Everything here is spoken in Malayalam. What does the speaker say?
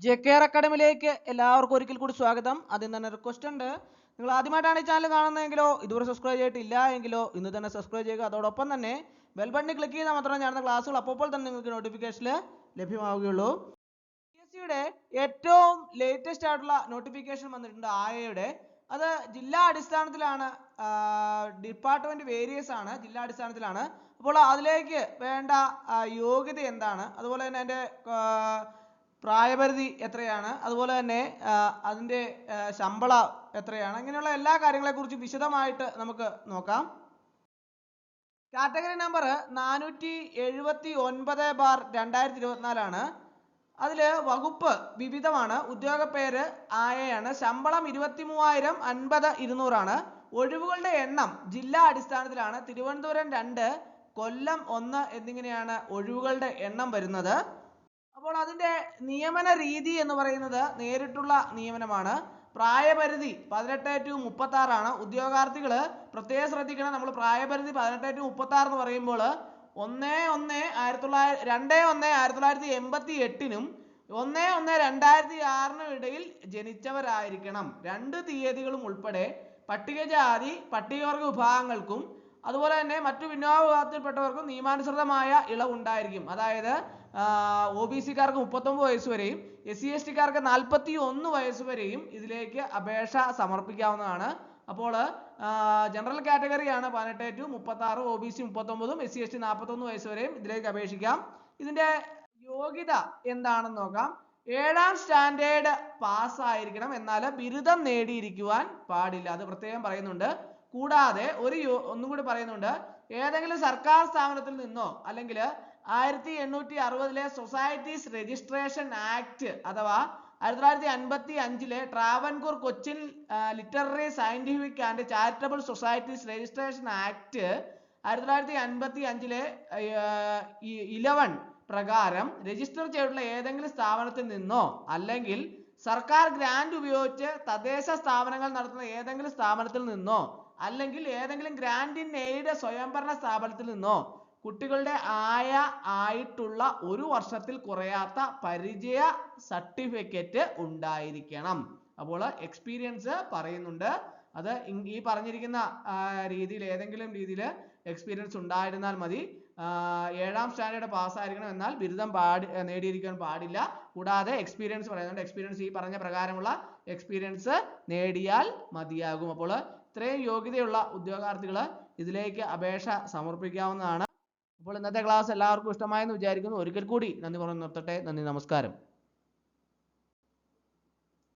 JKR അക്കാഡമിയിലേക്ക് എല്ലാവർക്കും ഒരിക്കൽ കൂടി സ്വാഗതം. ആദ്യം തന്നെ റിക്വസ്റ്റ് ഉണ്ട്, നിങ്ങൾ ആദ്യമായിട്ടാണ് ഈ ചാനൽ കാണുന്നതെങ്കിലോ ഇതുവരെ സബ്സ്ക്രൈബ് ചെയ്തിട്ടില്ല എങ്കിലോ ഇന്ന് തന്നെ സബ്സ്ക്രൈബ് ചെയ്യുക. അതോടൊപ്പം തന്നെ ബെൽ ബട്ടണിൽ ക്ലിക്ക് ചെയ്താൽ മാത്രമേ ഞാനുന്ന ക്ലാസ്സുകൾ അപ്പോൾ തന്നെ നിങ്ങൾക്ക് നോട്ടിഫിക്കേഷനിൽ ലഭ്യമാവുകയുള്ളൂ. PSCയുടെ ഏറ്റവും ലേറ്റസ്റ്റ് ആയിട്ടുള്ള നോട്ടിഫിക്കേഷൻ വന്നിട്ടുണ്ട് ആയയുടെ. അത് ജില്ലാ അടിസ്ഥാനത്തിലാണ്, ഡിപ്പാർട്ട്മെന്റ് വേരിയസ് ആണ്, ജില്ലാ അടിസ്ഥാനത്തിലാണ്. അപ്പോൾ അതിലേക്ക് വേണ്ട യോഗ്യത എന്താണ്, അതുപോലെ തന്നെ അതിൻ്റെ പ്രായപരിധി എത്രയാണ്, അതുപോലെ തന്നെ അതിൻ്റെ ശമ്പളം എത്രയാണ്, ഇങ്ങനെയുള്ള എല്ലാ കാര്യങ്ങളെക്കുറിച്ചും വിശദമായിട്ട് നമുക്ക് നോക്കാം. കാറ്റഗറി നമ്പർ 479/2024 ആണ്. അതിൽ വകുപ്പ് വിവിധമാണ്, ഉദ്യോഗ പേര് ആയയാണ്, ശമ്പളം 23,000, 50, 200 ആണ്. ഒഴിവുകളുടെ എണ്ണം ജില്ലാ അടിസ്ഥാനത്തിലാണ്. തിരുവനന്തപുരം 2, കൊല്ലം 1 എന്നിങ്ങനെയാണ് ഒഴിവുകളുടെ എണ്ണം വരുന്നത്. അപ്പോൾ അതിൻ്റെ നിയമന രീതി എന്ന് പറയുന്നത് നേരിട്ടുള്ള നിയമനമാണ്. പ്രായപരിധി 18 to 36 ആണ്. ഉദ്യോഗാർത്ഥികൾ പ്രത്യേകം ശ്രദ്ധിക്കണം, നമ്മൾ പ്രായപരിധി 18 to 36 എന്ന് പറയുമ്പോൾ 2/1/1988-നും 1/1/2006 ഇടയിൽ ജനിച്ചവരായിരിക്കണം. 2 തീയതികളും ഉൾപ്പെടെ പട്ടികജാതി പട്ടികവർഗ വിഭാഗങ്ങൾക്കും അതുപോലെ തന്നെ മറ്റു വിഭാഗത്തിൽപ്പെട്ടവർക്കും നിയമാനുസൃതമായ ഇളവുണ്ടായിരിക്കും. അതായത് OBC-കാർക്ക് 39 വയസ്സ് വരെയും SC/ST-കാർക്ക് 41 വയസ്സ് വരെയും ഇതിലേക്ക് അപേക്ഷ സമർപ്പിക്കാവുന്നതാണ്. അപ്പോൾ ജനറൽ കാറ്റഗറിയാണ് 18 to 36, OBC 39, SC/ST 41 വയസ്സ് വരെയും ഇതിലേക്ക് അപേക്ഷിക്കാം. ഇതിൻ്റെ യോഗ്യത എന്താണെന്ന് നോക്കാം. 7ാം സ്റ്റാൻഡേർഡ് പാസ്സായിരിക്കണം, എന്നാൽ ബിരുദം നേടിയിരിക്കുവാൻ പാടില്ല, അത് പ്രത്യേകം പറയുന്നുണ്ട്. കൂടാതെ ഒന്നും കൂടി പറയുന്നുണ്ട്, ഏതെങ്കിലും സർക്കാർ സ്ഥാപനത്തിൽ നിന്നോ അല്ലെങ്കിൽ 1860 സൊസൈറ്റീസ് രജിസ്ട്രേഷൻ ആക്ട് അഥവാ 1955 Travancore Cochin literary scientific and charitable societies registration act 1955 11 പ്രകാരം രജിസ്റ്റർ ചെയ്തിട്ടുള്ള ഏതെങ്കിലും സ്ഥാപനത്തിൽ നിന്നോ അല്ലെങ്കിൽ സർക്കാർ ഗ്രാന്റ് ഉപയോഗിച്ച് തദ്ദേശ സ്ഥാപനങ്ങൾ നടത്തുന്ന ഏതെങ്കിലും സ്ഥാപനത്തിൽ നിന്നോ അല്ലെങ്കിൽ ഏതെങ്കിലും ഗ്രാന്റ് ഇൻ എയ്ഡ് സ്വയംഭരണ സ്ഥാപനത്തിൽ നിന്നോ കുട്ടികളുടെ ആയിട്ടുള്ള 1 വർഷത്തിൽ കുറയാത്ത പരിചയ സർട്ടിഫിക്കറ്റ് ഉണ്ടായിരിക്കണം. അപ്പോൾ എക്സ്പീരിയൻസ് പറയുന്നുണ്ട്, അത് ഈ പറഞ്ഞിരിക്കുന്ന രീതിയിൽ ഏതെങ്കിലും രീതിയിൽ എക്സ്പീരിയൻസ് ഉണ്ടായിരുന്നാൽ മതി. 7ാം സ്റ്റാൻഡേർഡ് പാസ്സായിരിക്കണം, എന്നാൽ ബിരുദം നേടിയിരിക്കാൻ പാടില്ല. കൂടാതെ എക്സ്പീരിയൻസ് പറയുന്നുണ്ട്, എക്സ്പീരിയൻസ് ഈ പറഞ്ഞ പ്രകാരമുള്ള എക്സ്പീരിയൻസ് നേടിയാൽ മതിയാകും. അപ്പോൾ ഇത്രയും യോഗ്യതയുള്ള ഉദ്യോഗാർത്ഥികൾ ഇതിലേക്ക് അപേക്ഷ സമർപ്പിക്കാവുന്നതാണ്. അപ്പോൾ ഇന്നത്തെ ക്ലാസ് എല്ലാവർക്കും ഇഷ്ടമായെന്ന് വിചാരിക്കുന്നു. ഒരിക്കൽ കൂടി നന്ദി പറഞ്ഞു നിർത്തട്ടെ. നന്ദി, നമസ്കാരം.